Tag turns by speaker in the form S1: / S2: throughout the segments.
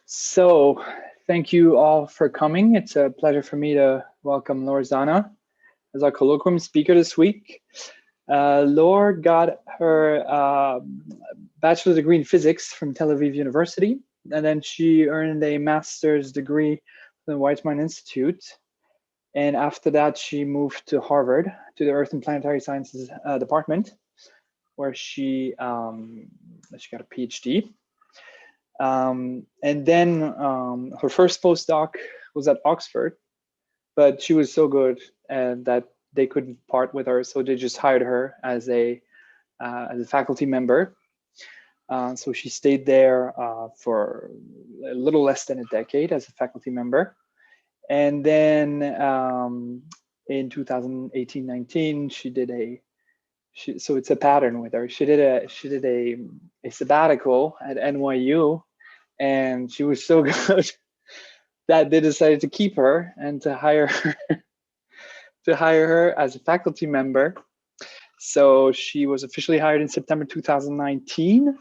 S1: So thank you all for coming. It's a pleasure for me to welcome Laure Zanna as our Colloquium speaker this week. Laure got her bachelor's degree in physics from Tel Aviv University, and then she earned a master's degree from the Weizmann Institute. And after that, she moved to Harvard, to the Earth and Planetary Sciences department, where she got a PhD. And then her first postdoc was at Oxford, but she was so good that they couldn't part with her, so they just hired her as a faculty member. So she stayed there for a little less than a decade as a faculty member. And then in 2018-19, she did so it's a pattern with her. She did a sabbatical at NYU, and she was so good that they decided to keep her and to hire her as a faculty member. So she was officially hired in September 2019.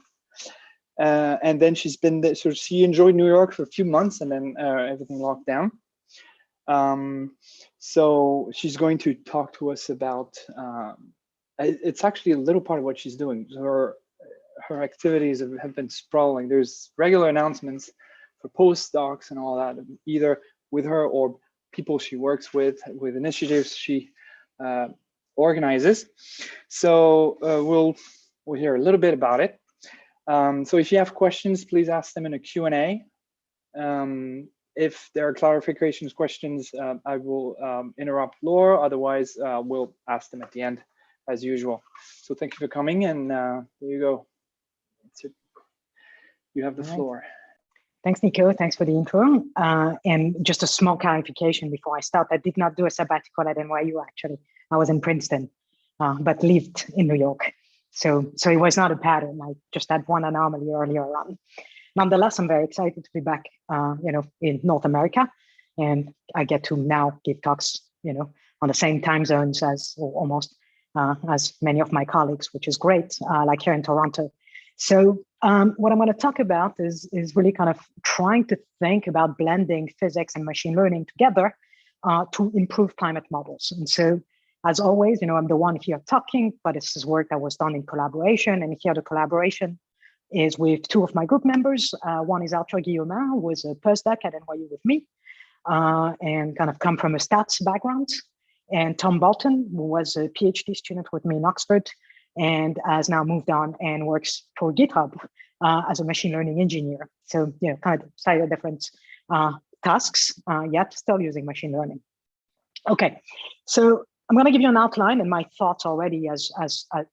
S1: And then she's been there. So she enjoyed New York for a few months, and then everything locked down. So she's going to talk to us about, it's actually a little part of what she's doing. Her activities have been sprawling. There's regular announcements for postdocs and all that, either with her or people she works with initiatives she organizes. So we'll hear a little bit about it. So if you have questions, please ask them in a Q&A. If there are clarifications, questions, I will interrupt Laure. Otherwise, we'll ask them at the end, as usual. So thank you for coming, and there you go. That's it. You have the floor.
S2: Thanks, Nico. Thanks for the intro. And just a small clarification before I start. I did not do a sabbatical at NYU, actually. I was in Princeton, but lived in New York. So it was not a pattern. I just had one anomaly earlier on. Nonetheless, I'm very excited to be back, in North America, and I get to now give talks, on the same time zones as, or almost, as many of my colleagues, which is great, like here in Toronto. So what I'm going to talk about is really kind of trying to think about blending physics and machine learning together to improve climate models. And so, as always, I'm the one here talking, but this is work that was done in collaboration, and here the collaboration is with two of my group members. One is Arthur Guillaumin, who was a postdoc at NYU with me, and kind of come from a stats background. And Tom Bolton, who was a PhD student with me in Oxford, and has now moved on and works for GitHub as a machine learning engineer. So, kind of slightly different tasks, yet still using machine learning. Okay, so I'm going to give you an outline and my thoughts already as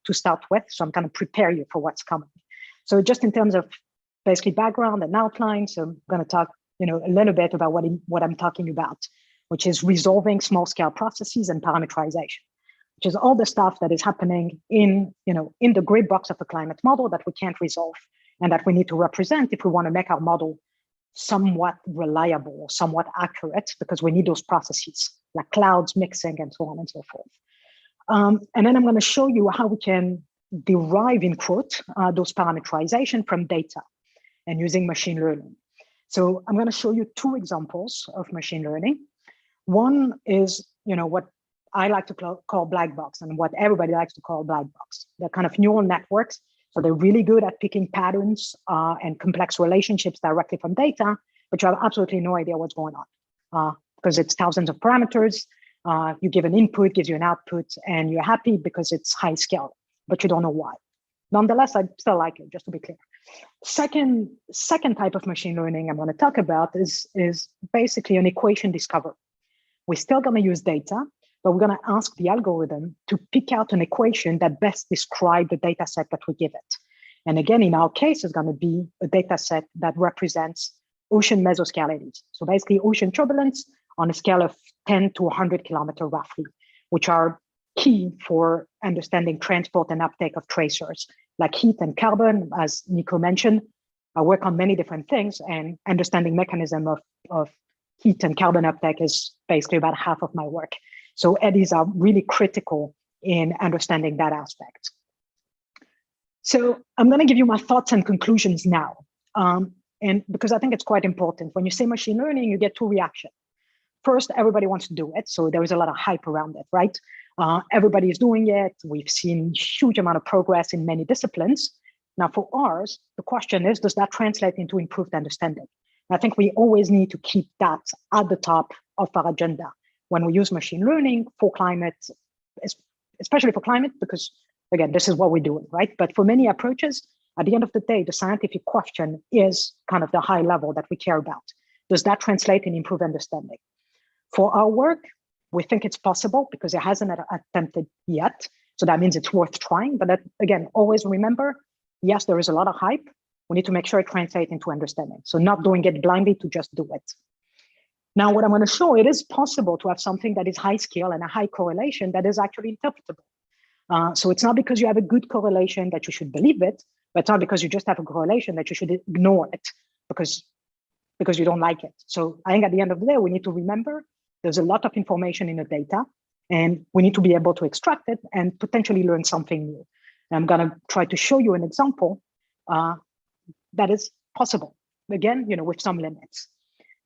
S2: to start with. So I'm going to prepare you for what's coming. So just in terms of basically background and outline, so I'm going to talk, a little bit about what I'm talking about, which is resolving small-scale processes and parameterization, which is all the stuff that is happening in the gray box of a climate model that we can't resolve and that we need to represent if we want to make our model somewhat reliable or somewhat accurate, because we need those processes like clouds, mixing, and so on and so forth. And then I'm going to show you how we can derive, in quote, those parameterization from data and using machine learning. So I'm going to show you two examples of machine learning. One is, what I like to call black box, and what everybody likes to call black box. They're kind of neural networks. So they're really good at picking patterns and complex relationships directly from data, but you have absolutely no idea what's going on because it's thousands of parameters. You give an input, gives you an output, and you're happy because it's high scale, but you don't know why. Nonetheless, I still like it, just to be clear. Second type of machine learning I'm going to talk about is basically an equation discovery. We're still going to use data, but we're going to ask the algorithm to pick out an equation that best describes the data set that we give it. And again, in our case, it's going to be a data set that represents ocean mesoscalities. So basically ocean turbulence on a scale of 10 to 100 kilometers roughly, which are key for understanding transport and uptake of tracers, like heat and carbon, as Nico mentioned. I work on many different things, and understanding mechanism of heat and carbon uptake is basically about half of my work. So eddies are really critical in understanding that aspect. So I'm going to give you my thoughts and conclusions now. And because I think it's quite important, when you say machine learning, you get two reactions. First, everybody wants to do it. So there is a lot of hype around it, right? Everybody is doing it. We've seen huge amount of progress in many disciplines. Now for ours, the question is, does that translate into improved understanding? I think we always need to keep that at the top of our agenda when we use machine learning for climate, especially for climate, because again, this is what we're doing, right? But for many approaches, at the end of the day, the scientific question is kind of the high level that we care about. Does that translate in improved understanding? For our work, we think it's possible because it hasn't attempted yet. So that means it's worth trying. But that, again, always remember, yes, there is a lot of hype. We need to make sure it translates into understanding. So not doing it blindly to just do it. Now, what I'm going to show, it is possible to have something that is high scale and a high correlation that is actually interpretable. So it's not because you have a good correlation that you should believe it, but it's not because you just have a correlation that you should ignore it because you don't like it. So I think at the end of the day, we need to remember there's a lot of information in the data, and we need to be able to extract it and potentially learn something new. And I'm going to try to show you an example that is possible, again, with some limits.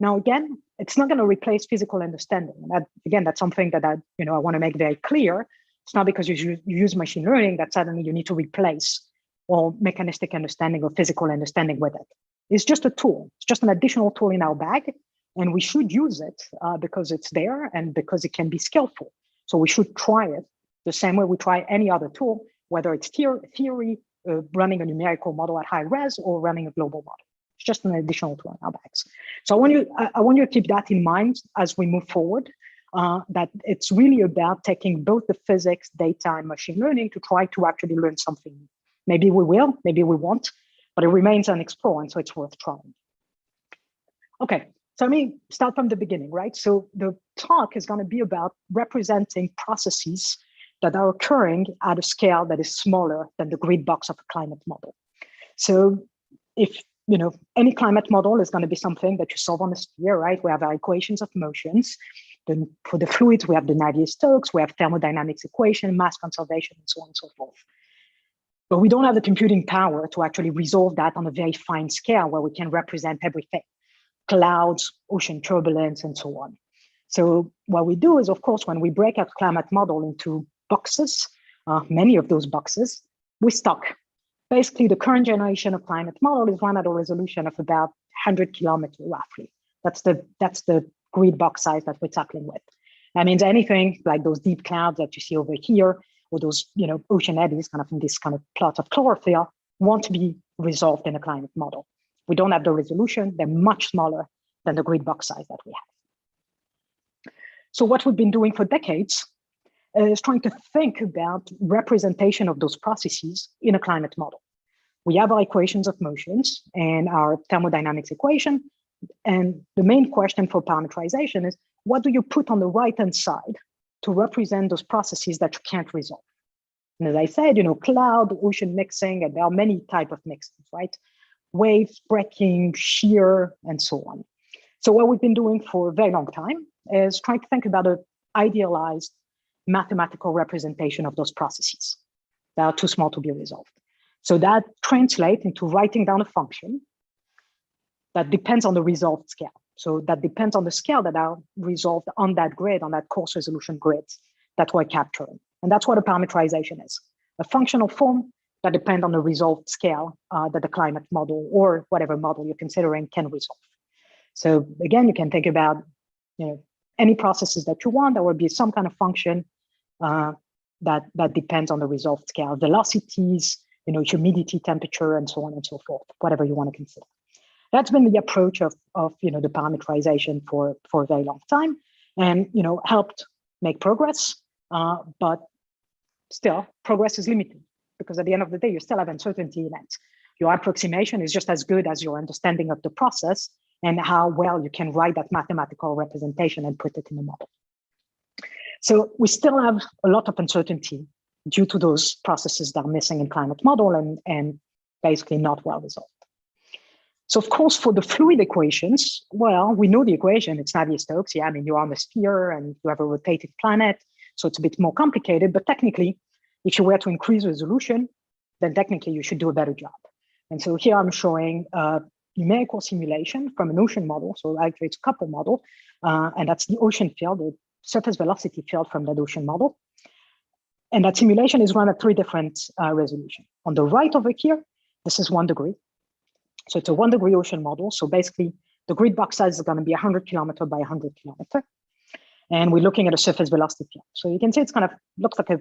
S2: Now, again, it's not going to replace physical understanding. And again, that's something that I want to make very clear. It's not because you use machine learning that suddenly you need to replace all mechanistic understanding or physical understanding with it. It's just a tool. It's just an additional tool in our bag. And we should use it because it's there and because it can be skillful. So we should try it the same way we try any other tool, whether it's theory, running a numerical model at high res, or running a global model. It's just an additional tool in our bags. So I want you to keep that in mind as we move forward, that it's really about taking both the physics, data, and machine learning to try to actually learn something new. Maybe we will, maybe we won't, but it remains unexplored, and so it's worth trying. Okay. So let me start from the beginning, right? So the talk is going to be about representing processes that are occurring at a scale that is smaller than the grid box of a climate model. So if any climate model is going to be something that you solve on a sphere, right? We have our equations of motions. Then for the fluids, we have the Navier-Stokes, we have thermodynamics equation, mass conservation, and so on and so forth. But we don't have the computing power to actually resolve that on a very fine scale where we can represent everything. Clouds, ocean turbulence, and so on. So what we do is, of course, when we break our climate model into boxes, many of those boxes, we stock. Basically, the current generation of climate model is run at a resolution of about 100 kilometers, roughly. That's the grid box size that we're tackling with. That means anything like those deep clouds that you see over here, or those ocean eddies, kind of in this kind of plot of chlorophyll, won't be resolved in a climate model. We don't have the resolution. They're much smaller than the grid box size that we have. So what we've been doing for decades is trying to think about representation of those processes in a climate model. We have our equations of motions and our thermodynamics equation. And the main question for parameterization is, what do you put on the right-hand side to represent those processes that you can't resolve? And as I said, cloud, ocean mixing, and there are many types of mixings, right? Waves, breaking, shear, and so on. So what we've been doing for a very long time is trying to think about an idealized mathematical representation of those processes that are too small to be resolved. So that translates into writing down a function that depends on the resolved scale. So that depends on the scale that are resolved on that grid, on that coarse resolution grid that we're capturing. And that's what a parameterization is. A functional form that depend on the resolved scale that the climate model or whatever model you're considering can resolve. So again, you can think about any processes that you want. There will be some kind of function that depends on the resolved scale, velocities, humidity, temperature, and so on and so forth, whatever you want to consider. That's been the approach of the parameterization for a very long time, and helped make progress, but still progress is limited. Because at the end of the day, you still have uncertainty in it. Your approximation is just as good as your understanding of the process and how well you can write that mathematical representation and put it in the model. So we still have a lot of uncertainty due to those processes that are missing in climate model and basically not well resolved. So of course, for the fluid equations, well, we know the equation, it's Navier-Stokes. Yeah, I mean, you're on the sphere and you have a rotating planet, so it's a bit more complicated, but technically, if you were to increase resolution, then technically you should do a better job. And so here I'm showing numerical simulation from an ocean model. So actually it's a couple model, and that's the ocean field, the surface velocity field from that ocean model. And that simulation is run at 3 different resolutions. On the right over here, this is 1 degree. So it's a 1 degree ocean model. So basically the grid box size is going to be 100 kilometer by 100 kilometer. And we're looking at a surface velocity field. So you can see it's kind of looks like a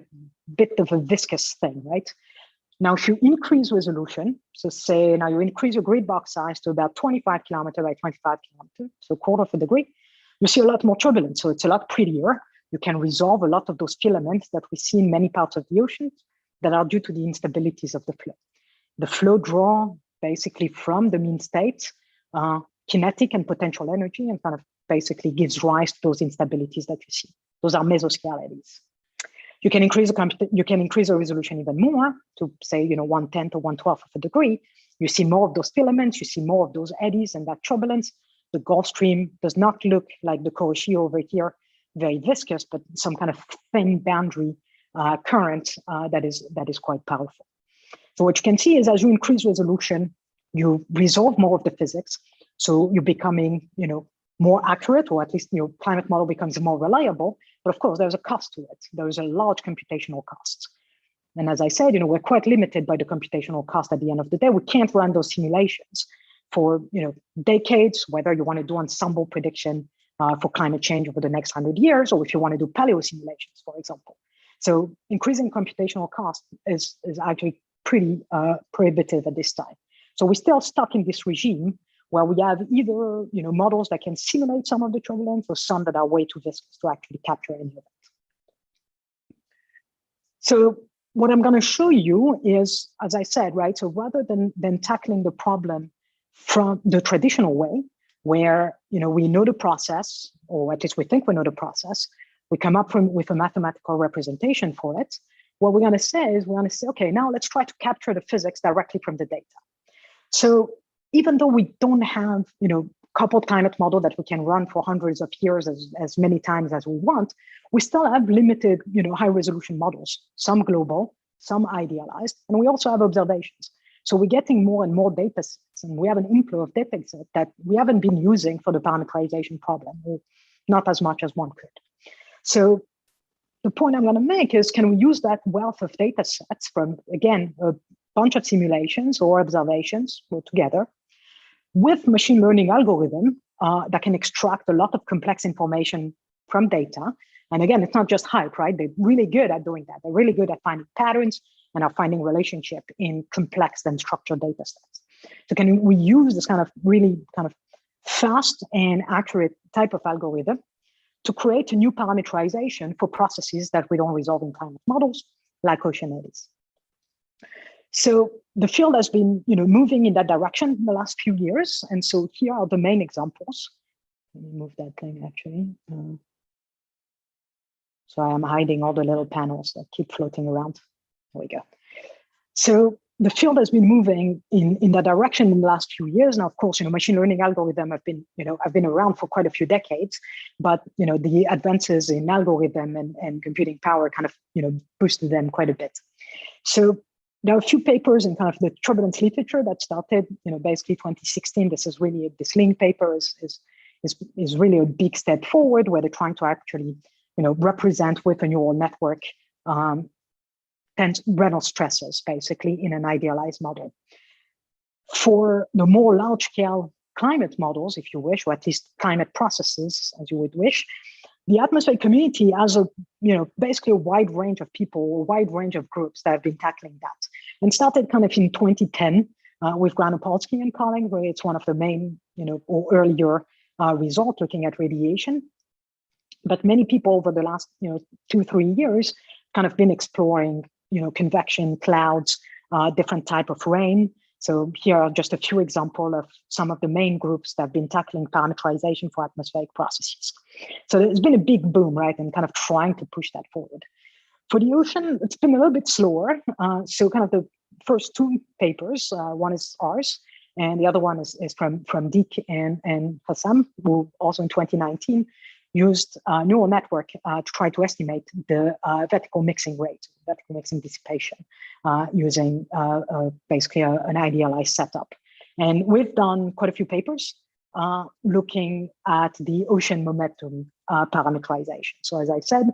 S2: bit of a viscous thing, right? Now, if you increase resolution, so say now you increase your grid box size to about 25 kilometer by 25 kilometer, so a quarter of a degree, you see a lot more turbulence. So it's a lot prettier. You can resolve a lot of those filaments that we see in many parts of the ocean that are due to the instabilities of the flow. The flow draw basically from the mean state, kinetic and potential energy, and kind of basically gives rise to those instabilities that you see. Those are mesoscalities. You can increase the resolution even more to say, 1/10 or 1/12 of a degree. You see more of those filaments, you see more of those eddies and that turbulence. The Gulf Stream does not look like the Kuroshio over here, very viscous, but some kind of thin boundary current that is quite powerful. So what you can see is as you increase resolution, you resolve more of the physics. So you're becoming, more accurate, or at least your climate model becomes more reliable. But of course, there's a cost to it. There's a large computational cost. And as I said, we're quite limited by the computational cost at the end of the day. We can't run those simulations for decades, whether you want to do ensemble prediction for climate change over the next 100 years, or if you want to do paleo simulations, for example. So increasing computational cost is actually pretty prohibitive at this time. So we're still stuck in this regime where we have either models that can simulate some of the turbulence or some that are way too viscous to actually capture any of it. So what I'm going to show you is, as I said, right, so rather than tackling the problem from the traditional way, where we know the process, or at least we think we know the process, we come up with a mathematical representation for it. What we're going to say is okay, now let's try to capture the physics directly from the data. So even though we don't have, coupled climate model that we can run for hundreds of years as many times as we want, we still have limited, high resolution models, some global, some idealized, and we also have observations. So we're getting more and more data sets, and we have an inflow of data sets that we haven't been using for the parameterization problem, or not as much as one could. So the point I'm going to make is, can we use that wealth of data sets from, again, a bunch of simulations or observations all together with machine learning algorithm that can extract a lot of complex information from data. And again, it's not just hype, right? They're really good at doing that. They're really good at finding patterns and are finding relationship in complex and structured data sets. So can we use this kind of really kind of fast and accurate type of algorithm to create a new parameterization for processes that we don't resolve in climate models, like ocean eddies? So the field has been, moving in that direction in the last few years. And so here are the main examples. Let me move that thing actually. So I'm hiding all the little panels that keep floating around. There we go. So the field has been moving in that direction in the last few years. Now, of course, machine learning algorithms have been around for quite a few decades, but the advances in algorithm and computing power kind of boosted them quite a bit. So there are a few papers in kind of the turbulence literature that started, basically 2016. This Link paper is really a big step forward, where they're trying to actually, represent with a neural network Reynolds stresses, basically, in an idealized model. For the more large-scale climate models, if you wish, or at least climate processes, as you would wish, the atmospheric community has basically a wide range of people, a wide range of groups that have been tackling that, and started kind of in 2010 with Granopolsky and colleagues, where it's one of the main, or earlier results looking at radiation. But many people over the last, 2-3 years kind of been exploring, convection, clouds, different type of rain. So here are just a few examples of some of the main groups that have been tackling parameterization for atmospheric processes. So there's been a big boom, right, and kind of trying to push that forward. For the ocean, it's been a little bit slower. So kind of the first 2 papers, one is ours, and the other one is from Dick and Hassam, who also in 2019 used a neural network to try to estimate the vertical mixing rate, vertical mixing dissipation, using basically an idealized setup. And we've done quite a few papers looking at the ocean momentum parameterization. So as I said,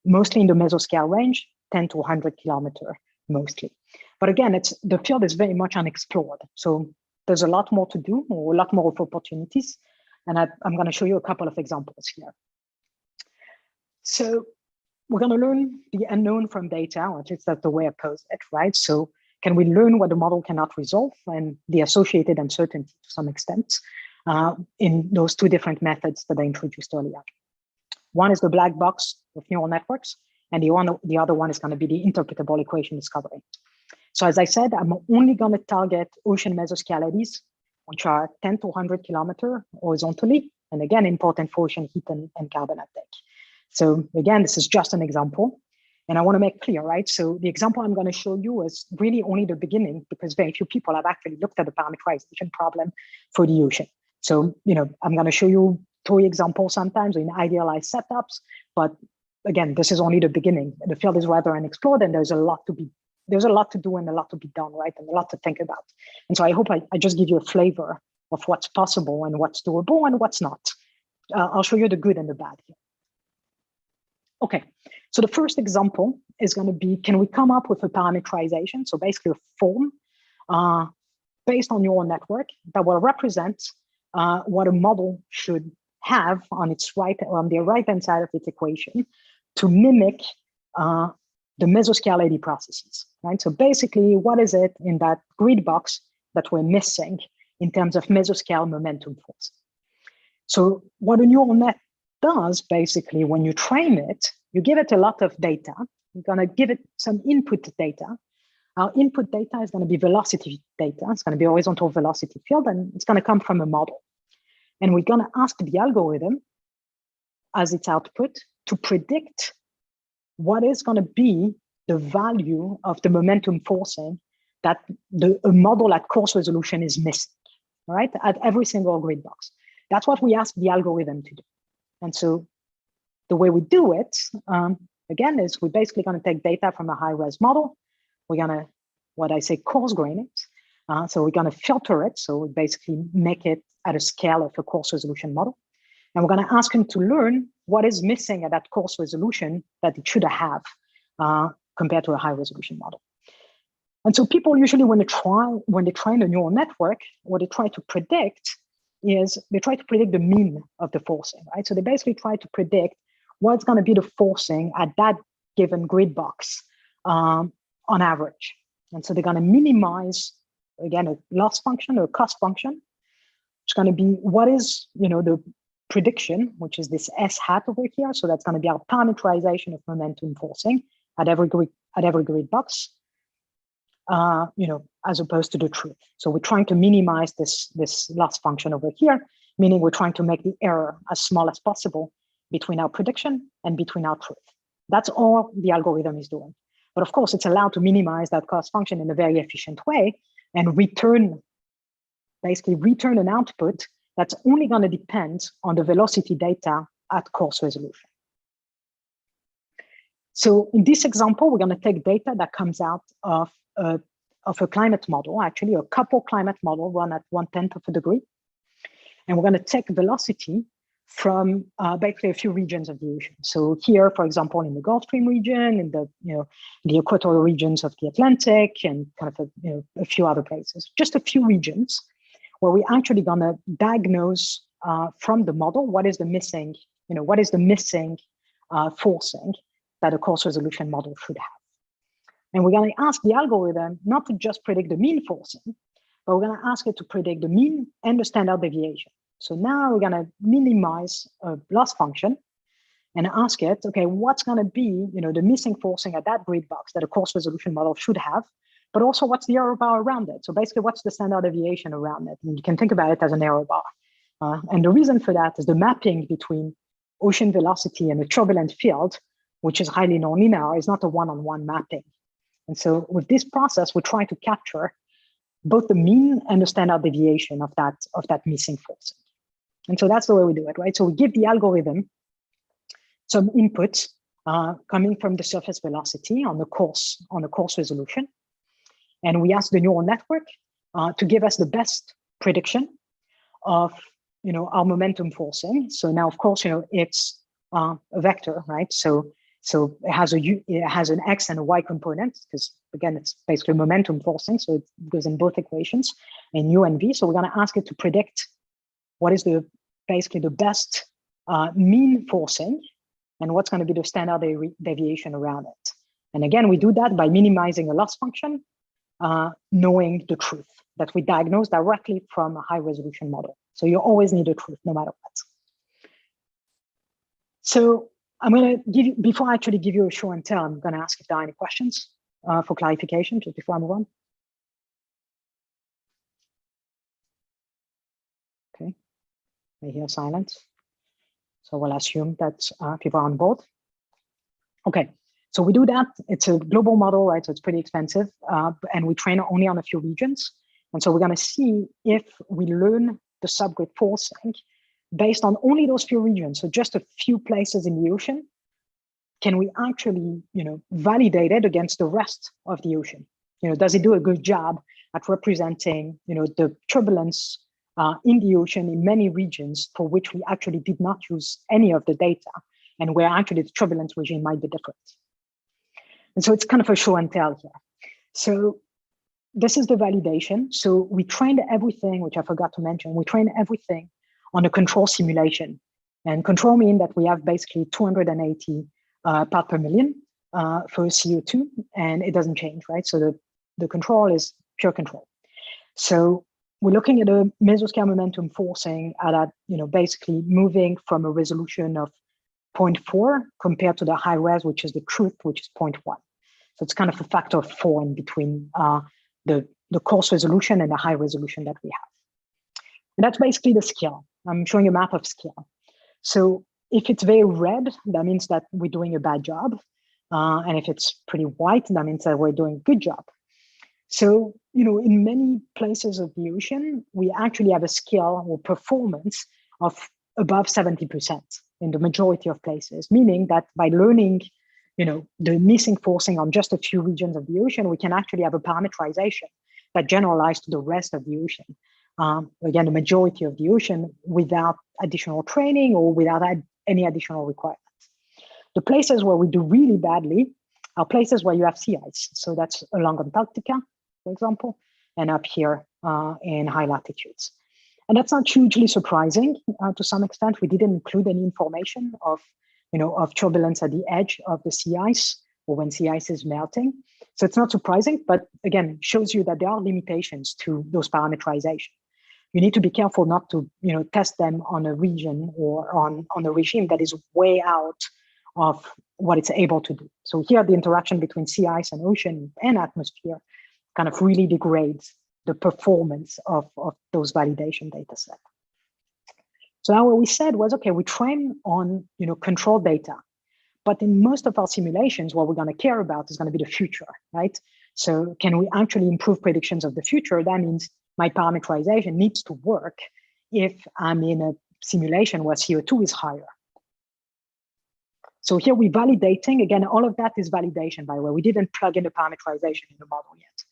S2: mostly in the mesoscale range, 10 to 100 kilometer mostly. But again, the field is very much unexplored. So there's a lot more to do, or a lot more of opportunities. And I'm going to show you a couple of examples here. So we're going to learn the unknown from data, or at least that's the way I pose it, right? So can we learn what the model cannot resolve and the associated uncertainty to some extent in those two different methods that I introduced earlier? One is the black box of neural networks, and the other one is going to be the interpretable equation discovery. So as I said, I'm only going to target ocean mesoscalities, which are 10 to 100 kilometer horizontally, and again, important for ocean heat and carbon uptake. So again, this is just an example, and I want to make clear, right? So the example I'm going to show you is really only the beginning, because very few people have actually looked at the parameterization problem for the ocean. So, I'm going to show you 3 examples sometimes in idealized setups, but again, this is only the beginning. The field is rather unexplored, and there's a lot to do and a lot to be done, right? And a lot to think about. And so I hope I just give you a flavor of what's possible and what's doable and what's not. I'll show you the good and the bad here. Okay, so the first example is going to be, can we come up with a parameterization? So basically a form based on neural network that will represent what a model should have on the right-hand side of its equation to mimic the mesoscality processes, right? So basically, what is it in that grid box that we're missing in terms of mesoscale momentum force? So what a neural net does, basically, when you train it, you give it a lot of data. You're going to give it some input data. Our input data is going to be velocity data. It's going to be horizontal velocity field, and it's going to come from a model. And we're going to ask the algorithm as its output to predict what is going to be the value of the momentum forcing that a model at coarse resolution is missing, right? At every single grid box. That's what we ask the algorithm to do. And so the way we do it, again, is we're basically going to take data from a high-res model. We're going to, what I say, coarse grain it. So we're going to filter it. So we basically make it at a scale of a coarse resolution model. And we're going to ask him to learn what is missing at that coarse resolution that it should have compared to a high-resolution model. And so people usually, when they train a neural network, what they try to predict is they try to predict the mean of the forcing, right? So they basically try to predict what's going to be the forcing at that given grid box on average. And so they're going to minimize, again, a loss function or a cost function. It's going to be what is, the prediction, which is this S hat over here. So that's going to be our parameterization of momentum forcing at every grid box, as opposed to the truth. So we're trying to minimize this loss function over here, meaning we're trying to make the error as small as possible between our prediction and between our truth. That's all the algorithm is doing. But of course, it's allowed to minimize that cost function in a very efficient way and return an output that's only going to depend on the velocity data at coarse resolution. So in this example, we're going to take data that comes out of a climate model, actually a couple climate model run at 1/10 of a degree. And we're going to take velocity from basically a few regions of the ocean. So here, for example, in the Gulf Stream region, in the equatorial regions of the Atlantic, and kind of a few other places, just a few regions where we're actually going to diagnose from the model what is the missing, forcing that a coarse resolution model should have. And we're going to ask the algorithm not to just predict the mean forcing, but we're going to ask it to predict the mean and the standard deviation. So now we're going to minimize a loss function and ask it, okay, what's going to be, the missing forcing at that grid box that a coarse resolution model should have, but also what's the error bar around it? So basically, what's the standard deviation around it? And you can think about it as an error bar. And the reason for that is the mapping between ocean velocity and a turbulent field, which is highly nonlinear, is not a one-on-one mapping. And so with this process, we try to capture both the mean and the standard deviation of that missing forcing. And so that's the way we do it, right? So we give the algorithm some inputs coming from the surface velocity on the coarse resolution. And we ask the neural network to give us the best prediction of our momentum forcing. So now, of course, it's a vector, right? So it has an x and a y component, because again, it's basically momentum forcing, so it goes in both equations, in u and v. So we're going to ask it to predict what is basically the best mean forcing, and what's going to be the standard deviation around it. And again, we do that by minimizing a loss function, knowing the truth that we diagnose directly from a high resolution model. So you always need the truth no matter what. So I'm going to give you, before I actually give you a show and tell, I'm going to ask if there are any questions for clarification just before I move on. Okay, I hear silence. So we'll assume that people are on board. Okay, so we do that. It's a global model, right? So it's pretty expensive, and we train only on a few regions. And so we're going to see if we learn the subgrid forcing based on only those few regions, so just a few places in the ocean. Can we actually, validate it against the rest of the ocean? Does it do a good job at representing, the turbulence in the ocean in many regions for which we actually did not use any of the data, and where actually the turbulence regime might be different? And so it's kind of a show and tell here. So this is the validation. So we trained everything, which I forgot to mention. We trained everything on a control simulation. And control means that we have basically 280 part per million for CO2, and it doesn't change, right? So the control is pure control. So we're looking at a mesoscale momentum forcing at basically moving from a resolution of 0.4 compared to the high res, which is the truth, which is 0.1. So it's kind of a factor of 4 in between the coarse resolution and the high resolution that we have. And that's basically the scale. I'm showing you a map of scale. So if it's very red, that means that we're doing a bad job. And if it's pretty white, that means that we're doing a good job. So, in many places of the ocean, we actually have a scale or performance of above 70% in the majority of places, meaning that by learning, the missing forcing on just a few regions of the ocean, we can actually have a parameterization that generalize to the rest of the ocean. Again, the majority of the ocean without additional training or without any additional requirements. The places where we do really badly are places where you have sea ice. So that's along Antarctica, for example, and up here in high latitudes. And that's not hugely surprising to some extent. We didn't include any information of turbulence at the edge of the sea ice or when sea ice is melting. So it's not surprising, but again, it shows you that there are limitations to those parameterizations. You need to be careful not to test them on a region or on a regime that is way out of what it's able to do. So here, the interaction between sea ice and ocean and atmosphere kind of really degrades the performance of those validation data sets. So now what we said was, okay, we train on control data, but in most of our simulations, what we're going to care about is going to be the future, right? So can we actually improve predictions of the future? That means my parameterization needs to work if I'm in a simulation where CO2 is higher. So here we're validating, again, all of that is validation, by the way. We didn't plug in the parameterization in the model yet.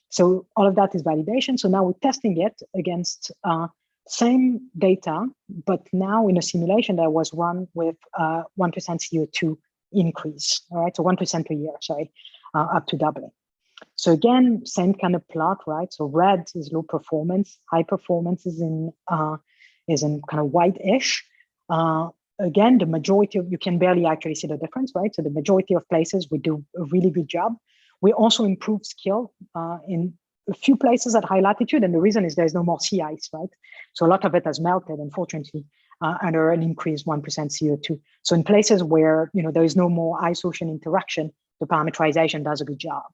S2: So all of that is validation. So now we're testing it against same data, but now in a simulation that was run with 1% CO2 increase, all right? So 1% per year, sorry, up to doubling. So again, same kind of plot, right? So red is low performance, high performance is in kind of white-ish. Again, the majority of, you can barely actually see the difference, right? So the majority of places we do a really good job. We also improve skill in a few places at high latitude, and the reason is there's no more sea ice, right? So a lot of it has melted, unfortunately, under an increased 1% CO2. So in places where there is no more ice-ocean interaction, the parameterization does a good job.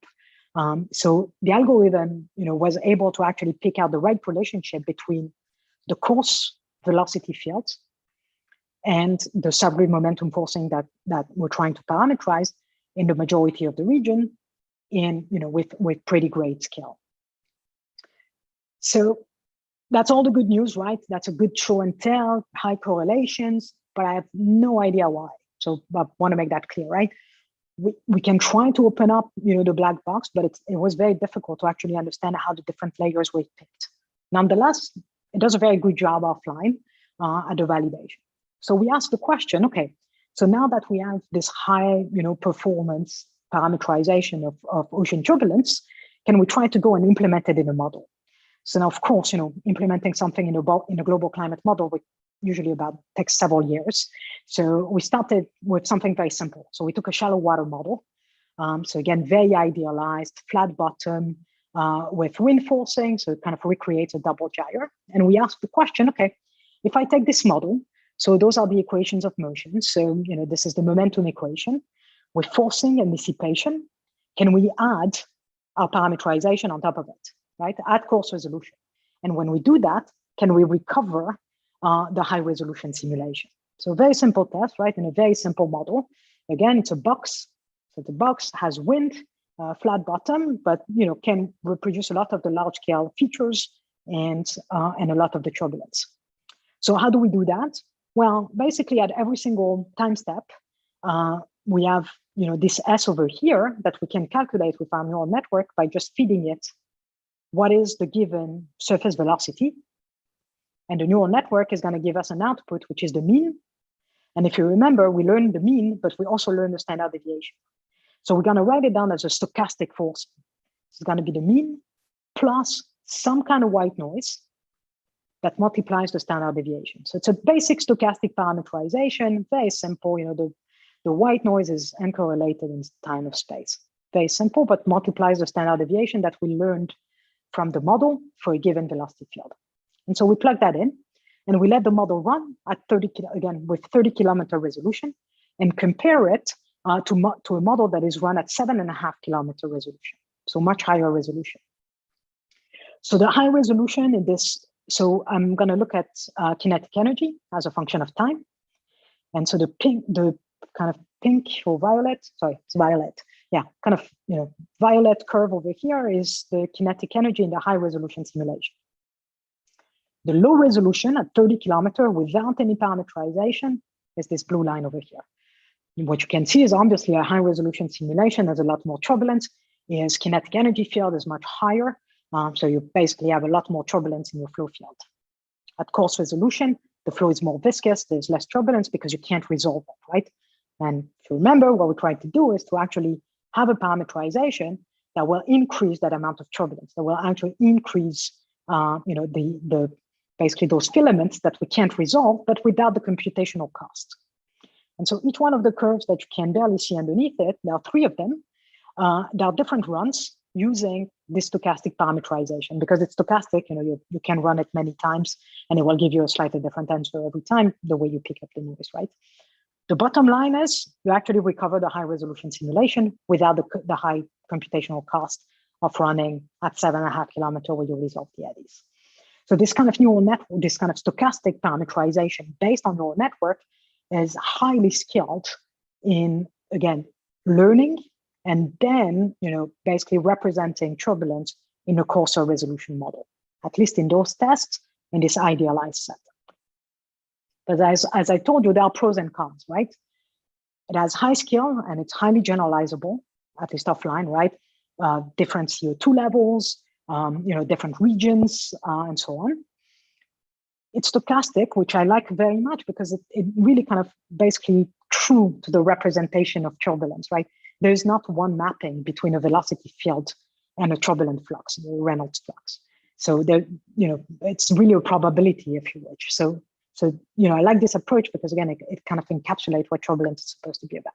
S2: So the algorithm, was able to actually pick out the right relationship between the coarse velocity fields and the subgrid momentum forcing that we're trying to parameterize in the majority of the region, with pretty great skill. So that's all the good news, right? That's a good show and tell, high correlations, but I have no idea why. So I want to make that clear, right? We can try to open up, the black box, but it was very difficult to actually understand how the different layers were picked. Nonetheless, it does a very good job offline at the validation. So we asked the question, okay, so now that we have this high, performance parameterization of ocean turbulence, can we try to go and implement it in a model? So now, of course, implementing something in a global climate model would usually takes several years. So we started with something very simple. So we took a shallow water model. So again, very idealized, flat bottom with wind forcing. So it kind of recreates a double gyre. And we asked the question, okay, if I take this model, so those are the equations of motion. So, this is the momentum equation with forcing and dissipation. Can we add our parameterization on top of it, right? At coarse resolution. And when we do that, can we recover the high resolution simulation? So very simple test, right? In a very simple model. Again, it's a box. So the box has wind, flat bottom, but can reproduce a lot of the large scale features and a lot of the turbulence. So how do we do that? Well, basically at every single time step, we have this S over here that we can calculate with our neural network by just feeding it what is the given surface velocity. And the neural network is going to give us an output, which is the mean. And if you remember, we learned the mean, but we also learned the standard deviation. So we're going to write it down as a stochastic force. It's going to be the mean plus some kind of white noise that multiplies the standard deviation. So it's a basic stochastic parameterization, very simple. The white noise is uncorrelated in time of space. Very simple, but multiplies the standard deviation that we learned from the model for a given velocity field. And so we plug that in and we let the model run at 30 kilometer resolution and compare it to a model that is run at 7.5 kilometer resolution. So much higher resolution. So the high resolution in this, so I'm going to look at kinetic energy as a function of time. And so the kind of pink or violet, sorry, it's violet. Yeah, kind of, violet curve over here is the kinetic energy in the high resolution simulation. The low resolution at 30 kilometer without any parameterization is this blue line over here. What you can see is obviously a high resolution simulation has a lot more turbulence. Is kinetic energy field is much higher. So you basically have a lot more turbulence in your flow field. At coarse resolution, the flow is more viscous, there's less turbulence because you can't resolve it, right? And if you remember, what we tried to do is to actually have a parameterization that will increase that amount of turbulence, that will actually increase, basically those filaments that we can't resolve, but without the computational cost. And so each one of the curves that you can barely see underneath it, there are 3 of them. There are different runs using this stochastic parameterization because it's stochastic. You can run it many times and it will give you a slightly different answer every time the way you pick up the noise, right? The bottom line is you actually recover the high resolution simulation without the high computational cost of running at 7.5 kilometer where you resolve the eddies. So this kind of neural network, this kind of stochastic parameterization based on neural network is highly skilled in, again, learning and then, basically representing turbulence in a coarser resolution model, at least in those tests in this idealized setup. But as I told you, there are pros and cons, right? It has high skill and it's highly generalizable, at least offline, right? Different CO2 levels, different regions, and so on. It's stochastic, which I like very much because it really kind of basically true to the representation of turbulence, right? There's not one mapping between a velocity field and a turbulent flux, the Reynolds flux. So there, it's really a probability, if you wish. So I like this approach because again, it kind of encapsulates what turbulence is supposed to be about.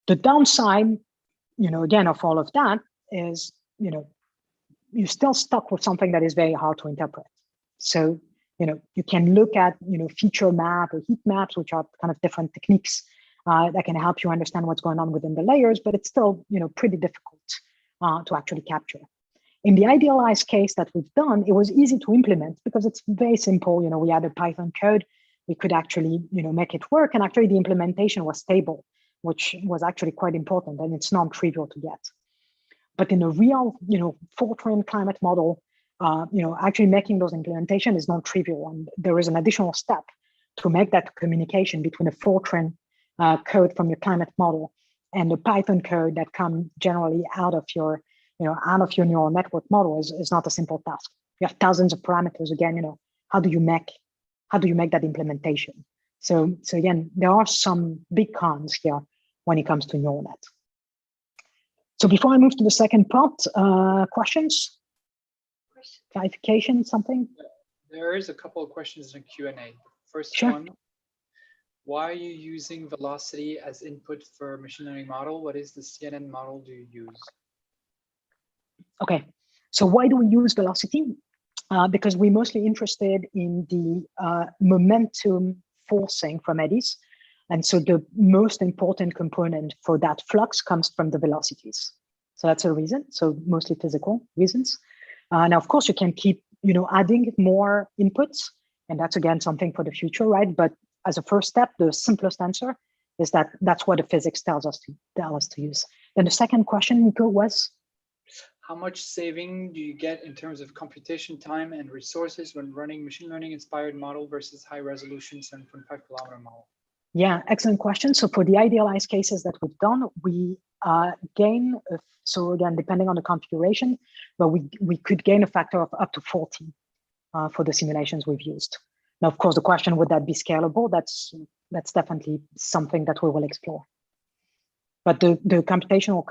S2: The downside, again, of all of that is, you're still stuck with something that is very hard to interpret. So, you can look at, feature map or heat maps, which are kind of different techniques that can help you understand what's going on within the layers, but it's still, pretty difficult to actually capture. In the idealized case that we've done, it was easy to implement because it's very simple. We had a Python code. We could actually, make it work. And actually the implementation was stable, which was actually quite important. And it's non-trivial to get. But in a real, Fortran climate model, actually making those implementation is non-trivial. And there is an additional step to make that communication between a Fortran code from your climate model and the Python code that come generally out of your neural network model is not a simple task. you have thousands of parameters. Again, how do you make that implementation? So again, there are some big cons here when it comes to neural net. So before I move to the second part, questions, clarification, something?
S1: There is a couple of questions in Q&A. First
S2: Sure.
S1: one, why are you using velocity as input for machine learning model? What is the CNN model do you use?
S2: Okay, so why do we use velocity? Because we're mostly interested in the momentum forcing from eddies. And so the most important component for that flux comes from the velocities. So that's a reason, so mostly physical reasons. Now, of course, you can keep adding more inputs, and that's again something for the future, right? But as a first step, the simplest answer is that that's what the physics tells us to use. Then the second question, Nico, was?
S1: How much saving do you get in terms of computation time and resources when running machine learning inspired model versus high resolution 7.5-kilometer model?
S2: Yeah, excellent question. So for the idealized cases that we've done, we gain, so again, depending on the configuration, but we could gain a factor of up to 40 for the simulations we've used. Now, of course, the question, would that be scalable? That's definitely something that we will explore. But the computational,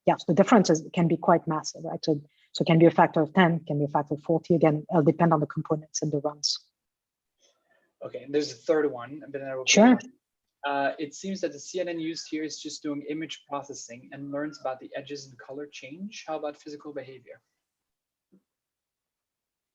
S2: yes, the differences can be quite massive, right? So it can be a factor of 10, can be a factor of 40. Again, it'll depend on the components and the runs.
S1: Okay, and there's a third one.
S2: Sure.
S1: It seems that the CNN used here is just doing image processing and learns about the edges and color change. How about physical behavior?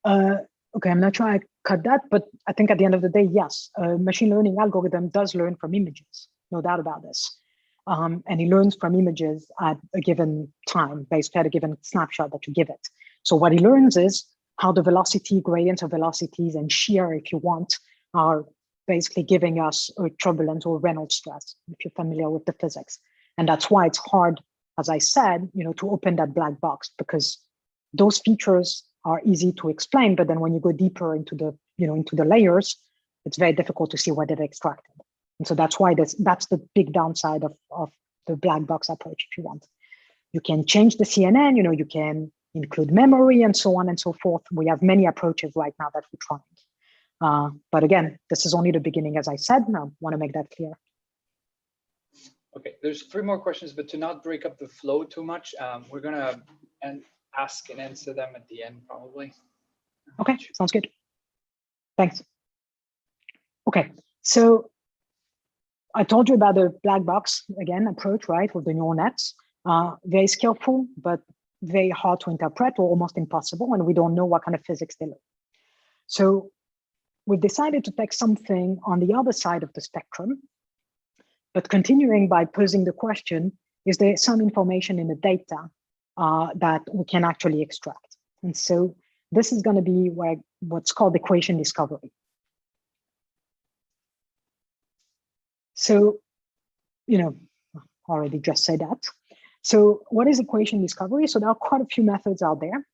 S2: Okay, I'm not sure I cut that, but I think at the end of the day, yes, a machine learning algorithm does learn from images, no doubt about this. And it learns from images at a given time, based at a given snapshot that you give it. So what he learns is how the velocity, gradients of velocities, and shear, if you want, are basically giving us a turbulence or Reynolds stress, if you're familiar with the physics. And that's why it's hard, as I said, to open that black box, because those features are easy to explain, but then when you go deeper into the layers, it's very difficult to see what they've extracted. And so that's why that's the big downside of the black box approach, if you want. You can change the CNN, you can include memory and so on and so forth. We have many approaches right now that we're trying. But again, this is only the beginning, as I said. Now, I want to make that clear.
S1: Okay, there's 3 more questions, but to not break up the flow too much, we're going to ask and answer them at the end, probably.
S2: Okay, sounds good. Thanks. Okay, so I told you about the black box, again, approach, right, with the neural nets. Very skillful, but very hard to interpret or almost impossible, and we don't know what kind of physics they learn. So we've decided to take something on the other side of the spectrum, but continuing by posing the question, is there some information in the data that we can actually extract? And so this is going to be what's called equation discovery. So, already just said that. So what is equation discovery? So there are quite a few methods out there.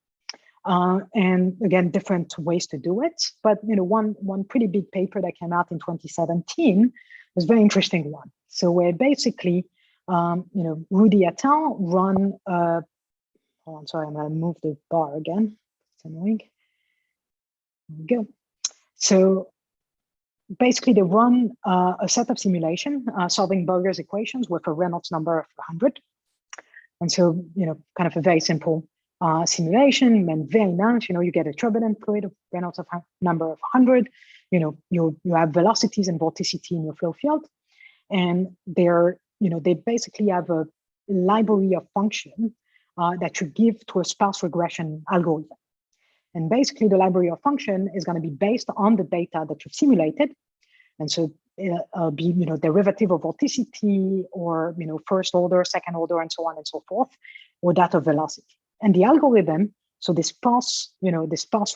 S2: And again, different ways to do it. But one pretty big paper that came out in 2017 was a very interesting one. So where basically, Rudy et al. Run, oh, I'm sorry, I'm going to move the bar again. It's annoying. There we go. So basically, they run a set of simulation solving Burger's equations with a Reynolds number of 100. And so, kind of a very simple simulation and very nice. You get a turbulent fluid of Reynolds number of 100. You have velocities and vorticity in your flow field, and they basically have a library of function that you give to a sparse regression algorithm. And basically, the library of function is going to be based on the data that you've simulated. And so it'll be, derivative of vorticity or, first order, second order, and so on and so forth, or that of velocity. And the algorithm, so this sparse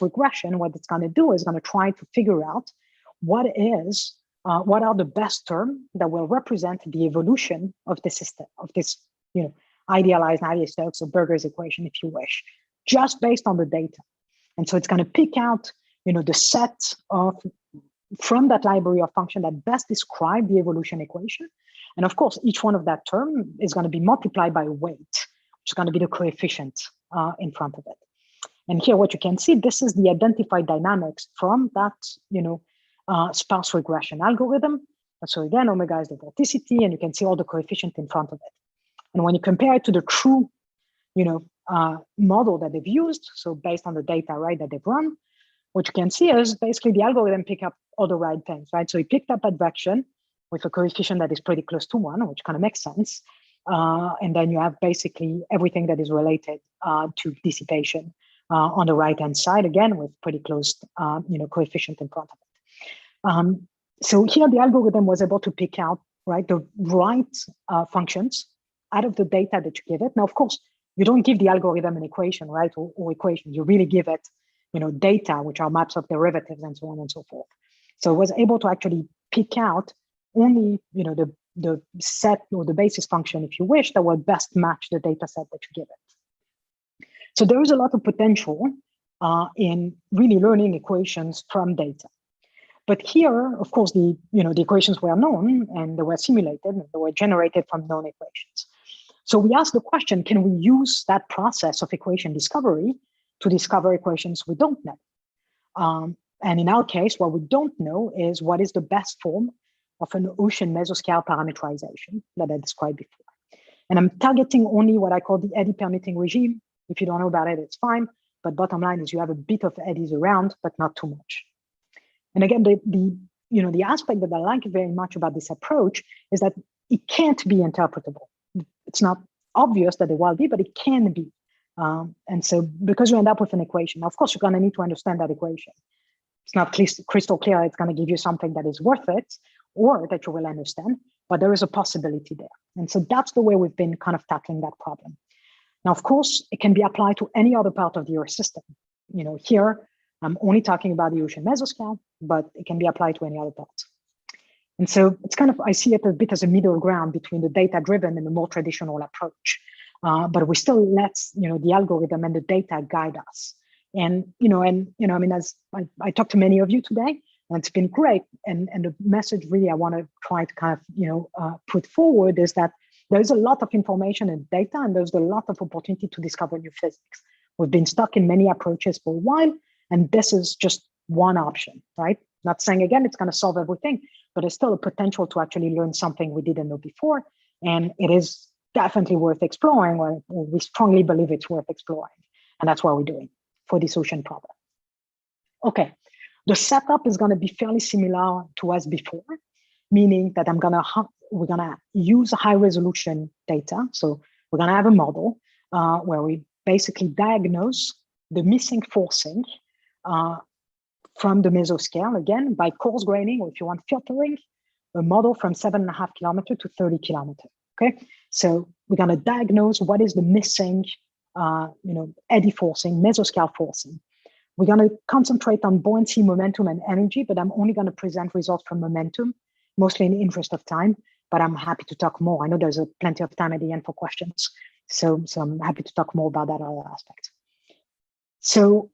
S2: regression, what it's going to do is going to try to figure out what are the best terms that will represent the evolution of the system, of this, idealized Navier-Stokes or Burger's equation, if you wish, just based on the data. And so it's going to pick out, the set from that library of function that best describe the evolution equation. And of course, each one of that term is going to be multiplied by weight, which is going to be the coefficient in front of it. And here, what you can see, this is the identified dynamics from that, sparse regression algorithm. And so again, omega is the vorticity, and you can see all the coefficients in front of it. And when you compare it to the true, model that they've used, so based on the data, right, that they've run, what you can see is basically the algorithm pick up all the right things, right? So it picked up advection with a coefficient that is pretty close to 1, which kind of makes sense. And then you have basically everything that is related to dissipation on the right-hand side, again, with pretty close, coefficient in front of it. So here the algorithm was able to pick out, right, the right functions out of the data that you give it. Now, of course, you don't give the algorithm an equation, right, or equations. You really give it, data, which are maps of derivatives and so on and so forth. So it was able to actually pick out only, the set or the basis function, if you wish, that will best match the data set that you give it. So there is a lot of potential in really learning equations from data. But here, of course, the equations were known and they were simulated and they were generated from known equations. So we asked the question, can we use that process of equation discovery to discover equations we don't know? And in our case, what we don't know is what is the best form of an ocean mesoscale parameterization that I described before. And I'm targeting only what I call the eddy permitting regime. If you don't know about it, it's fine. But bottom line is you have a bit of eddies around, but not too much. And again, the aspect that I like very much about this approach is that it can't be interpretable. It's not obvious that it will be, but it can be. And so because you end up with an equation, now, of course, you're going to need to understand that equation. It's not crystal clear it's going to give you something that is worth it or that you will understand, but there is a possibility there. And so that's the way we've been kind of tackling that problem. Now, of course, it can be applied to any other part of your system. Here, I'm only talking about the ocean mesoscale, but it can be applied to any other part. And so it's kind of, I see it a bit as a middle ground between the data-driven and the more traditional approach. But we still let, the algorithm and the data guide us. And, as I talked to many of you today, and it's been great. And the message really I want to try to kind of, put forward is that there's a lot of information and data, and there's a lot of opportunity to discover new physics. We've been stuck in many approaches for a while, and this is just one option, right? Not saying, again, it's going to solve everything, but there's still a potential to actually learn something we didn't know before. And it is definitely worth exploring, or we strongly believe it's worth exploring. And that's what we're doing for this ocean problem. Okay, the setup is going to be fairly similar to as before, meaning that we're going to use high resolution data. So we're going to have a model where we basically diagnose the missing forcing from the mesoscale, again, by coarse graining, or if you want filtering, a model from 7.5 kilometers to 30 kilometers. Okay, so we're going to diagnose what is the missing, eddy forcing, mesoscale forcing. We're going to concentrate on buoyancy, momentum, and energy, but I'm only going to present results from momentum, mostly in the interest of time, but I'm happy to talk more. I know there's plenty of time at the end for questions. So I'm happy to talk more about that other aspect. So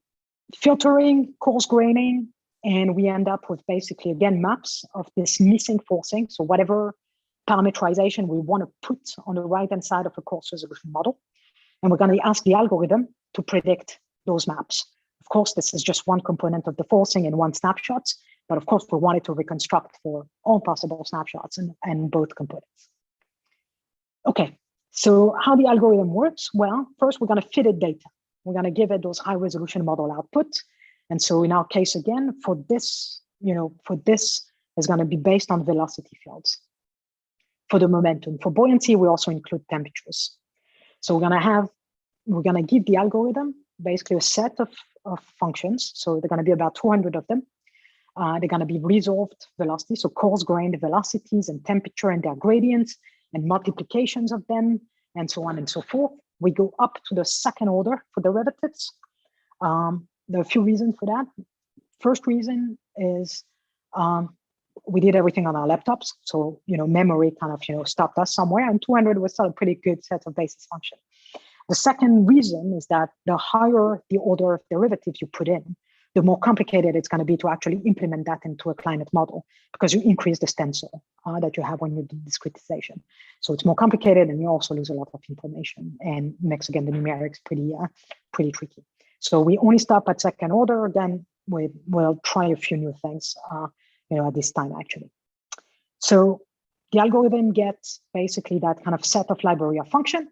S2: filtering, coarse graining, and we end up with basically, again, maps of this missing forcing. So whatever parameterization we want to put on the right-hand side of a coarse resolution model. And we're going to ask the algorithm to predict those maps. Of course, this is just one component of the forcing in one snapshot, but of course, we wanted to reconstruct for all possible snapshots and both components. Okay, so how the algorithm works? Well, first, we're going to fit it data. We're going to give it those high resolution model output. And so in our case, again, for this is going to be based on velocity fields. For the momentum, for buoyancy, we also include temperatures. So we're going to give the algorithm basically a set of functions. So they're going to be about 200 of them. They're going to be resolved velocity, so coarse-grained velocities and temperature and their gradients and multiplications of them, and so on and so forth. We go up to the second order for derivatives. There are a few reasons for that. First reason is we did everything on our laptops. So, memory kind of, stopped us somewhere, and 200 was still a pretty good set of basis function. The second reason is that the higher the order of derivatives you put in, the more complicated it's going to be to actually implement that into a climate model, because you increase the stencil that you have when you do discretization. So it's more complicated, and you also lose a lot of information and makes, again, the numerics pretty tricky. So we only stop at second order. Again, we'll try a few new things, at this time actually. So the algorithm gets basically that kind of set of library of function,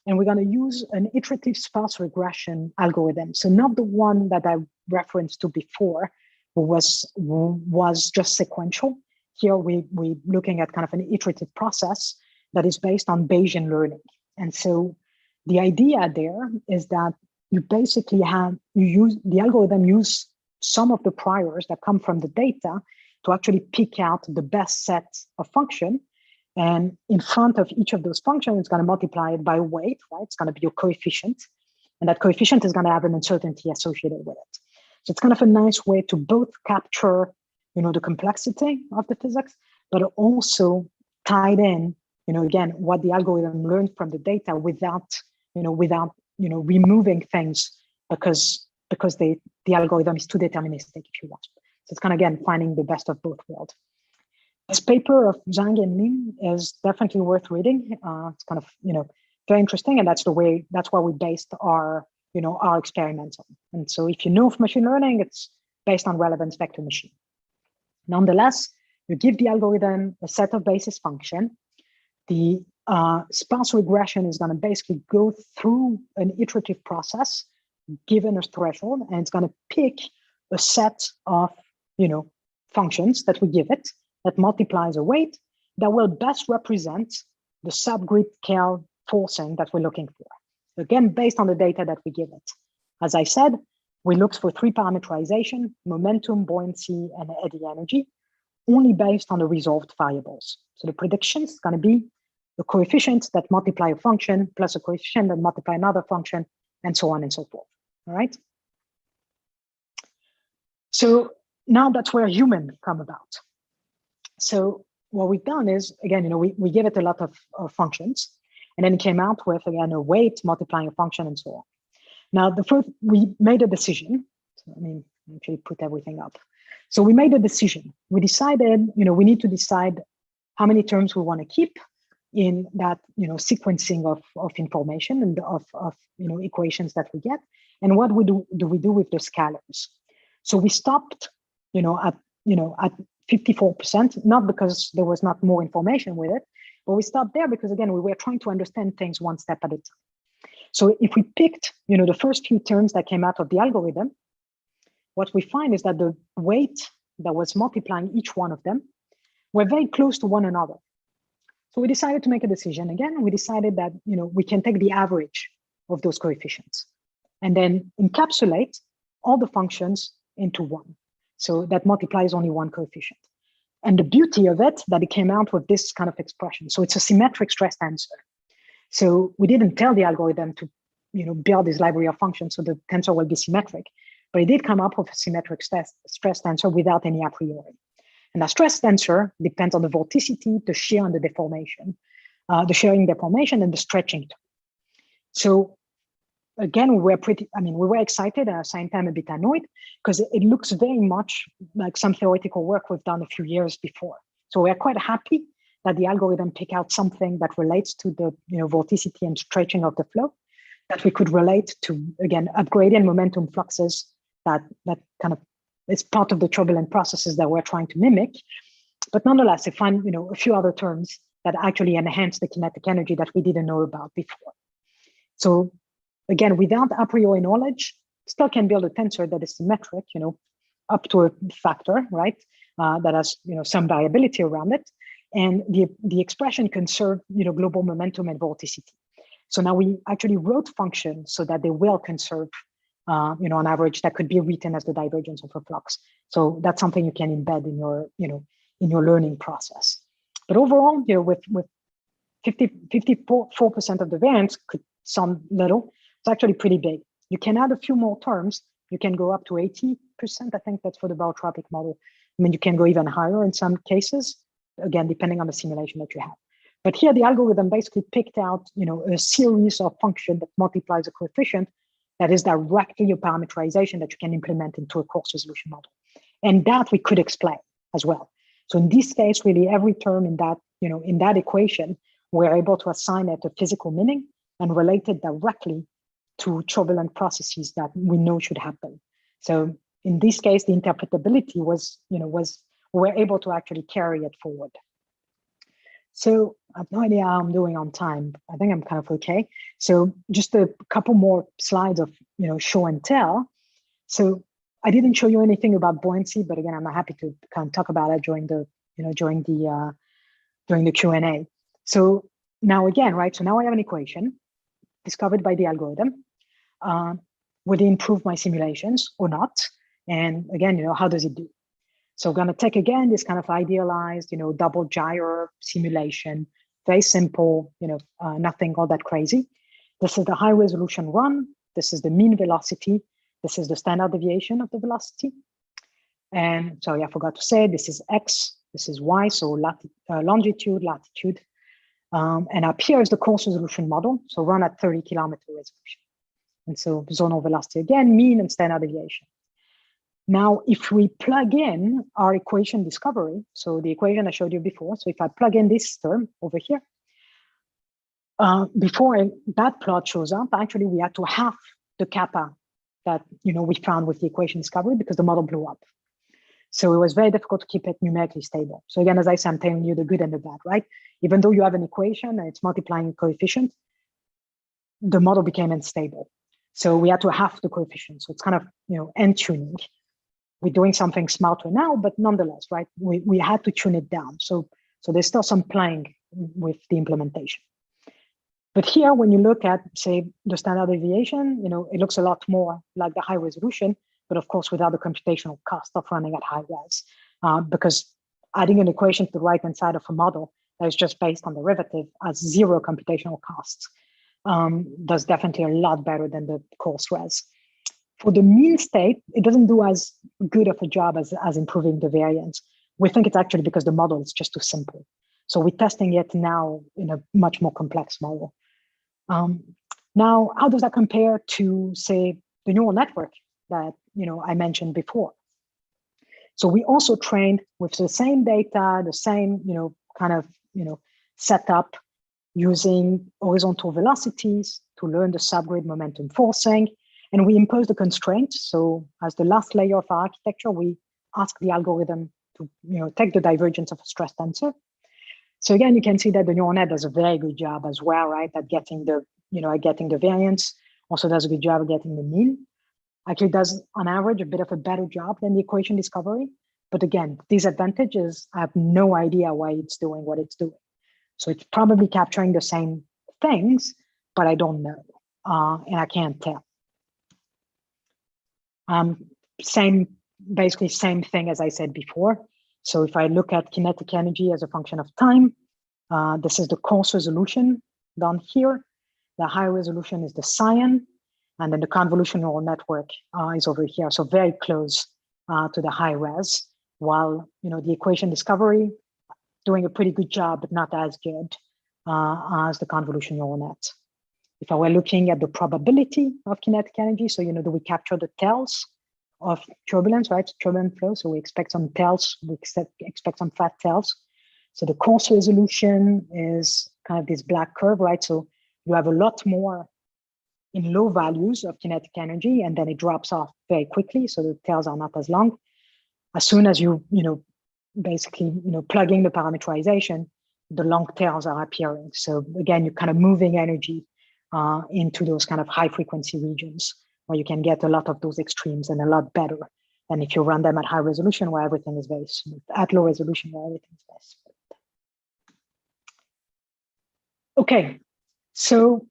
S2: and we're going to use an iterative sparse regression algorithm. So not the one that I referenced to before, was just sequential. Here we're looking at kind of an iterative process that is based on Bayesian learning. And so the idea there is that you basically the algorithm use some of the priors that come from the data to actually pick out the best set of function. And in front of each of those functions, it's going to multiply it by weight, right? It's going to be your coefficient. And that coefficient is going to have an uncertainty associated with it. So it's kind of a nice way to both capture, the complexity of the physics, but also tied in, again, what the algorithm learned from the data without removing things because the algorithm is too deterministic, if you want. So it's kind of, again, finding the best of both worlds. This paper of Zhang and Lim is definitely worth reading. It's kind of, very interesting, and that's why we based our experiments on. And so if you know of machine learning, it's based on relevance vector machine. Nonetheless, you give the algorithm a set of basis function. The sparse regression is going to basically go through an iterative process given a threshold, and it's going to pick a set of functions that we give it that multiplies a weight that will best represent the subgrid scale forcing that we're looking for. Again, based on the data that we give it. As I said, we looked for 3 parameterization: momentum, buoyancy, and eddy energy, only based on the resolved variables. So the prediction is going to be the coefficients that multiply a function plus a coefficient that multiply another function, and so on and so forth. All right. So now that's where human come about. So what we've done is, again, we give it a lot of functions, and then it came out with, again, a weight multiplying a function and so on. Now, we made a decision. So, actually put everything up. So we made a decision. We decided, we need to decide how many terms we want to keep in that, sequencing of information and of equations that we get, and what we do with the scalars. So we stopped, at 54%, not because there was not more information with it, but we stopped there because, again, we were trying to understand things one step at a time. So if we picked, the first few terms that came out of the algorithm, what we find is that the weight that was multiplying each one of them were very close to one another. So we decided to make a decision. Again, we decided that, we can take the average of those coefficients and then encapsulate all the functions into one. So that multiplies only one coefficient. And the beauty of it, that it came out with this kind of expression. So it's a symmetric stress tensor. So we didn't tell the algorithm to, build this library of functions so the tensor will be symmetric, but it did come up with a symmetric stress tensor without any a priori. And the stress tensor depends on the vorticity, the shear, and the deformation, the shearing deformation, and the stretching. So again, we were excited, at the same time a bit annoyed, because it looks very much like some theoretical work we've done a few years before. So we're quite happy that the algorithm pick out something that relates to the vorticity and stretching of the flow, that we could relate to, again, upgradient momentum fluxes that kind of is part of the turbulent processes that we're trying to mimic. But nonetheless, they find a few other terms that actually enhance the kinetic energy that we didn't know about before. So again, without a priori knowledge, still can build a tensor that is symmetric, up to a factor, right? That has some variability around it, and the expression can serve global momentum and vorticity. So now we actually wrote functions so that they will conserve, on average, that could be written as the divergence of a flux. So that's something you can embed in your learning process. But overall, with 54% of the variance could sound little. It's actually pretty big. You can add a few more terms. You can go up to 80%. I think that's for the barotropic model. You can go even higher in some cases, again, depending on the simulation that you have. But here the algorithm basically picked out, a series of functions that multiplies a coefficient that is directly a parameterization that you can implement into a coarse resolution model. And that we could explain as well. So in this case, really every term in that equation, we're able to assign it a physical meaning and relate it directly to turbulent processes that we know should happen. So in this case, the interpretability was, we're able to actually carry it forward. So I have no idea how I'm doing on time. I think I'm kind of okay. So just a couple more slides of, show and tell. So I didn't show you anything about buoyancy, but again, I'm happy to kind of talk about it during the, during the Q&A. So now again, right? So now I have an equation discovered by the algorithm. Will it improve my simulations or not? And again, how does it do? So I'm going to take again this kind of idealized, double gyre simulation, very simple, nothing all that crazy. This is the high resolution run. This is the mean velocity. This is the standard deviation of the velocity. And sorry, I forgot to say, this is X, this is Y, so longitude, latitude. And up here is the coarse resolution model, so run at 30 kilometer resolution. And so zonal velocity again, mean and standard deviation. Now, if we plug in our equation discovery, so the equation I showed you before, so if I plug in this term over here, before that plot shows up, actually we had to half the kappa that we found with the equation discovery because the model blew up. So it was very difficult to keep it numerically stable. So again, as I said, I'm telling you the good and the bad, right? Even though you have an equation and it's multiplying coefficient, the model became unstable. So we had to half the coefficient. So it's kind of, end tuning. We're doing something smarter now, but nonetheless, right? We had to tune it down. So there's still some playing with the implementation. But here, when you look at, say, the standard deviation, it looks a lot more like the high resolution, but of course, without the computational cost of running at high res, because adding an equation to the right-hand side of a model that is just based on derivative has zero computational costs does definitely a lot better than the coarse res. For the mean state, it doesn't do as good of a job as improving the variance. We think it's actually because the model is just too simple. So we're testing it now in a much more complex model. Now, how does that compare to, say, the neural network that I mentioned before? So we also trained with the same data, the same kind of setup using horizontal velocities to learn the subgrid momentum forcing. And we impose the constraints. So as the last layer of our architecture, we ask the algorithm to take the divergence of a stress tensor. So again, you can see that the neural net does a very good job as well, right? At getting the, getting the variance, also does a good job of getting the mean. Actually does on average a bit of a better job than the equation discovery. But again, disadvantage is I have no idea why it's doing what it's doing. So it's probably capturing the same things, but I don't know. And I can't tell. Basically same thing as I said before. So if I look at kinetic energy as a function of time, this is the coarse resolution down here. The high resolution is the cyan, and then the convolutional network is over here. So very close to the high res, while the equation discovery doing a pretty good job, but not as good as the convolutional net. If I were looking at the probability of kinetic energy, so do we capture the tails of turbulence, right? Turbulent flow, so we expect some tails, we expect some fat tails. So the coarse resolution is kind of this black curve, right? So you have a lot more in low values of kinetic energy, and then it drops off very quickly, so the tails are not as long. As soon as you, basically, plug in the parameterization, the long tails are appearing. So again, you're kind of moving energy into those kind of high frequency regions where you can get a lot of those extremes and a lot better than if you run them at high resolution where everything is very smooth, at low resolution where everything is very smooth. Okay, so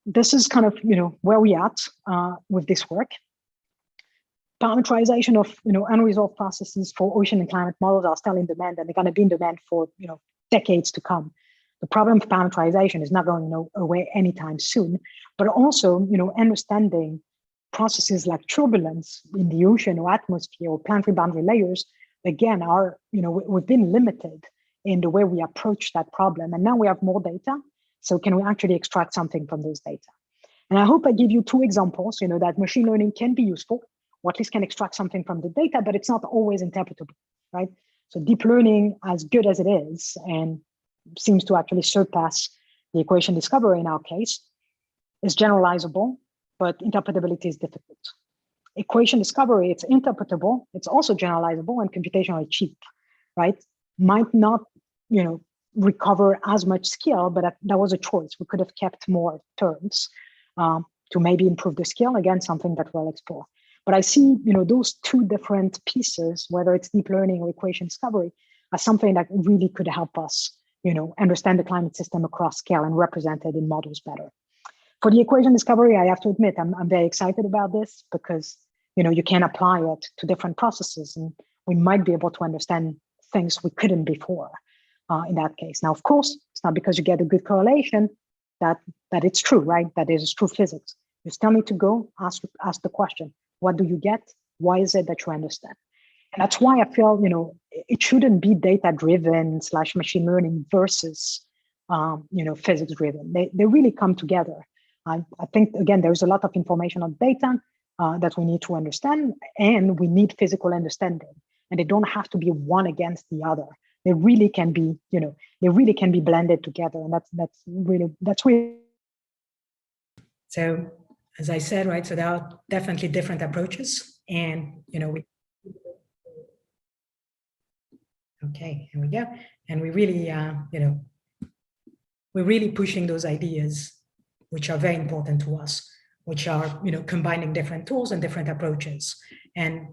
S2: this is kind of where we at with this work. Parameterization of unresolved processes for ocean and climate models are still in demand, and they're going to be in demand for decades to come. The problem of parameterization is not going away anytime soon, but also understanding processes like turbulence in the ocean or atmosphere or planetary boundary layers, again, are we've been limited in the way we approach that problem, and now we have more data. So can we actually extract something from those data? And I hope I give you two examples, that machine learning can be useful, or at least can extract something from the data, but it's not always interpretable, right? So deep learning, as good as it is, and seems to actually surpass the equation discovery in our case, is generalizable, but interpretability is difficult. Equation discovery, it's interpretable, it's also generalizable and computationally cheap, right? Might not, recover as much skill, but that was a choice. We could have kept more terms to maybe improve the skill. Again, something that we'll explore. But I see, those two different pieces, whether it's deep learning or equation discovery, as something that really could help us, understand the climate system across scale and represent it in models better. For the equation discovery, I have to admit, I'm very excited about this because, you can apply it to different processes and we might be able to understand things we couldn't before in that case. Now, of course, it's not because you get a good correlation that it's true, right? That is true physics. You still need to go ask the question, what do you get? Why is it that you understand? And that's why I feel, it shouldn't be data-driven / machine learning versus, physics-driven. They really come together. I think, again, there's a lot of information on data that we need to understand, and we need physical understanding. And they don't have to be one against the other. They really can be, they really can be blended together. And that's really.
S3: So, as I said, right, so there are definitely different approaches, and okay, here we go. And we really, we're really pushing those ideas, which are very important to us, which are, combining different tools and different approaches. And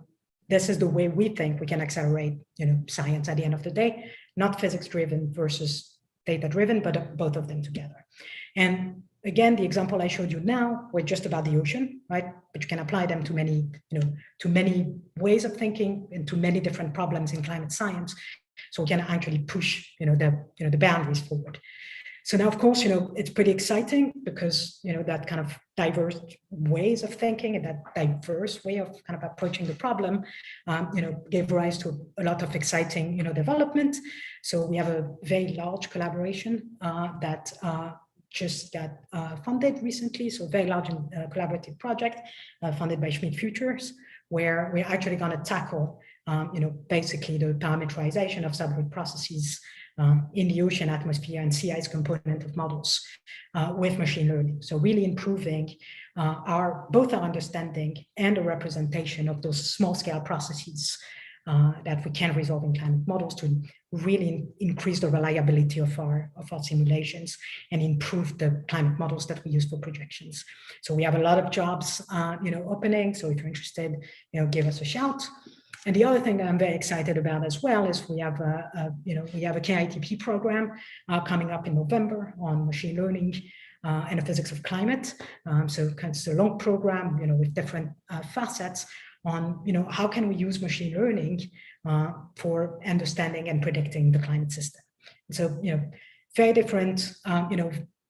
S3: this is the way we think we can accelerate, science at the end of the day, not physics-driven versus data-driven, but both of them together. And again, the example I showed you now were just about the ocean, right? But you can apply them to many, to many ways of thinking and to many different problems in climate science. So we can actually push, the boundaries forward. So now, of course, it's pretty exciting because, that kind of diverse ways of thinking and that diverse way of kind of approaching the problem, gave rise to a lot of exciting, development. So we have a very large collaboration that just got funded recently. So a very large collaborative project funded by Schmidt Futures, where we're actually going to tackle, basically the parameterization of subgrid processes in the ocean, atmosphere, and sea ice component of models with machine learning. So really improving both our understanding and a representation of those small scale processes that we can resolve in climate models to really increase the reliability of our simulations and improve the climate models that we use for projections. So we have a lot of jobs, opening. So if you're interested, give us a shout. And the other thing that I'm very excited about as well is we have a KITP program coming up in November on machine learning and the physics of climate. So it's a long program, with different facets on, how can we use machine learning for understanding and predicting the climate system. And so, very different,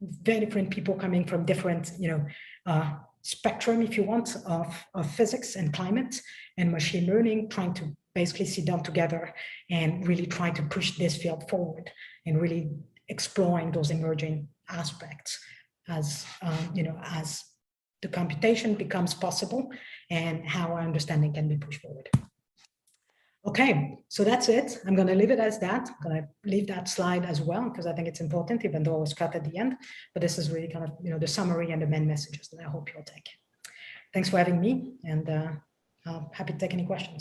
S3: very different people coming from different, spectrum, if you want, of physics and climate and machine learning, trying to basically sit down together and really trying to push this field forward and really exploring those emerging aspects as, as the computation becomes possible and how our understanding can be pushed forward. Okay, so that's it. I'm going to leave it as that. I'm going to leave that slide as well, because I think it's important, even though it was cut at the end. But this is really kind of, the summary and the main messages that I hope you'll take. Thanks for having me, and I'm happy to take any questions.